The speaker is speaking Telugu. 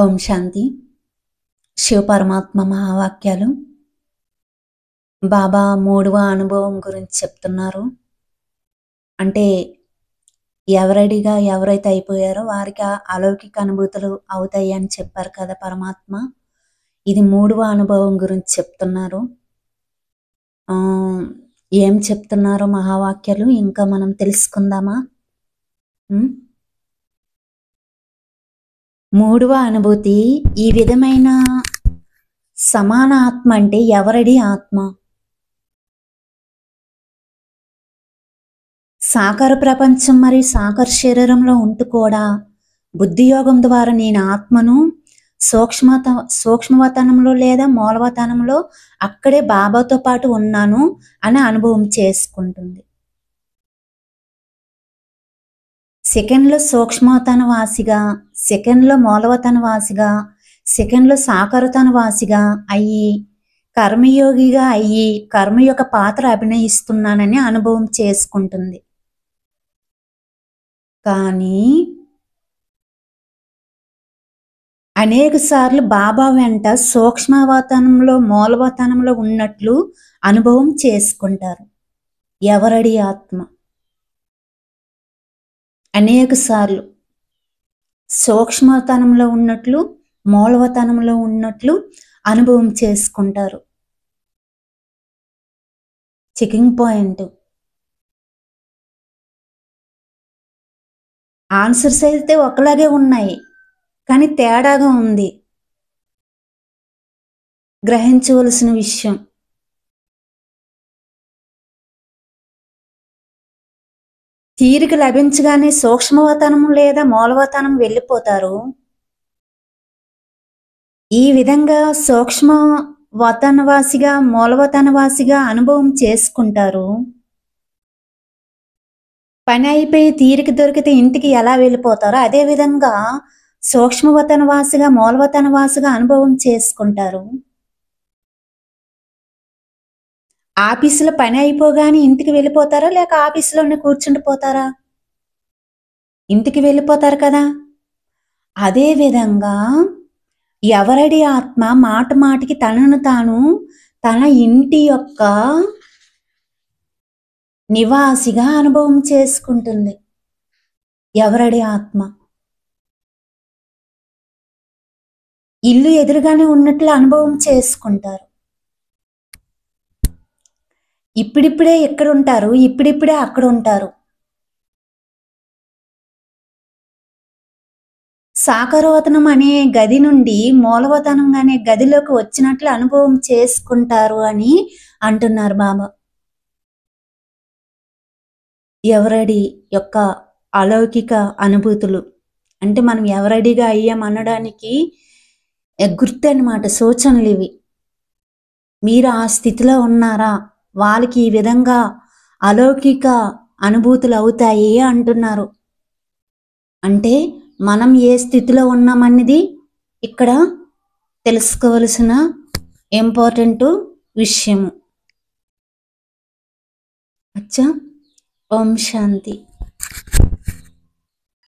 ఓం శాంతి. శివ పరమాత్మ మహావాక్యాలు. బాబా మూడవ అనుభవం గురించి చెప్తున్నారు. అంటే ఎవరైతే అయిపోయారో వారికి అలౌకిక అనుభూతులు అవుతాయి అని చెప్పారు కదా పరమాత్మ. ఇది మూడవ అనుభవం గురించి చెప్తున్నారు. ఏం చెప్తున్నారో మహావాక్యాలు ఇంకా మనం తెలుసుకుందామా? మూడవ అనుభూతి ఈ విధమైన సమాన ఆత్మ అంటే ఎవరడి ఆత్మ? సాకార ప్రపంచం మరియు సాకార శరీరంలో ఉంటూ కూడా బుద్ధియోగం ద్వారా నేను ఆత్మను సూక్ష్మవతనంలో లేదా మూలవతనంలో అక్కడే బాబాతో పాటు ఉన్నాను అని అనుభవం చేసుకుంటుంది. సెకండ్లో సూక్ష్మవతన వాసిగా, సెకండ్లో మూలవతన వాసిగా, సెకండ్లో సాకారతన వాసిగా అయ్యి కర్మయోగిగా అయ్యి కర్మ యొక్క పాత్ర అభినయిస్తున్నానని అనుభవం చేసుకుంటుంది. కానీ అనేక సార్లు బాబా వెంట సూక్ష్మవతనంలో మూలవతనంలో ఉన్నట్లు అనుభవం చేసుకుంటారు. ఎవరడి ఆత్మ అనేక సార్లు సూక్ష్మవతనంలో ఉన్నట్లు మూలవతనంలో ఉన్నట్లు అనుభవం చేసుకుంటారు. Checking point. ఆన్సర్స్ అయితే ఒకలాగే ఉన్నాయి, కానీ తేడాగా ఉంది. గ్రహించవలసిన విషయం. తీరిక లభించగానే సూక్ష్మవతనం లేదా మూలవతనం వెళ్ళిపోతారు. ఈ విధంగా సూక్ష్మవతనవాసిగా మూలవతనవాసిగా అనుభవం చేసుకుంటారు. పని అయిపోయి తీరిక దొరికితే ఇంటికి ఎలా వెళ్ళిపోతారో అదేవిధంగా సూక్ష్మవతనవాసిగా మూలవతనవాసిగా అనుభవం చేసుకుంటారు. ఆఫీసులో పని అయిపోగానే ఇంటికి వెళ్ళిపోతారా లేక ఆఫీసులోనే కూర్చుండిపోతారా? ఇంటికి వెళ్ళిపోతారు కదా. అదేవిధంగా ఎవరడి ఆత్మ మాట మాటికి తనను తాను తన ఇంటి యొక్క నివాసిగా అనుభవం చేసుకుంటుంది. ఎవరడి ఆత్మ ఇల్లు ఎదురుగానే ఉన్నట్లు అనుభవం చేసుకుంటారు. ఇప్పుడిప్పుడే ఎక్కడ ఉంటారు, ఇప్పుడిప్పుడే అక్కడ ఉంటారు. సాకారవతనం అనే గది నుండి మూలవతనం అనే గదిలోకి వచ్చినట్లు అనుభవం చేసుకుంటారు అని అంటున్నారు బాబా. ఎవరడి యొక్క అలౌకిక అనుభూతులు అంటే మనం ఎవరడిగా అయ్యామనడానికి గుర్తు అన్నమాట, సూచనలు ఇవి. మీరు ఆ స్థితిలో ఉన్నారా, వాళ్ళకి ఈ విధంగా అలౌకిక అనుభూతులు అవుతాయి అంటున్నారు. అంటే మనం ఏ స్థితిలో ఉన్నామన్నది ఇక్కడ తెలుసుకోవలసిన ఇంపార్టెంట్ విషయము. అచ్చా. ఓం శాంతి.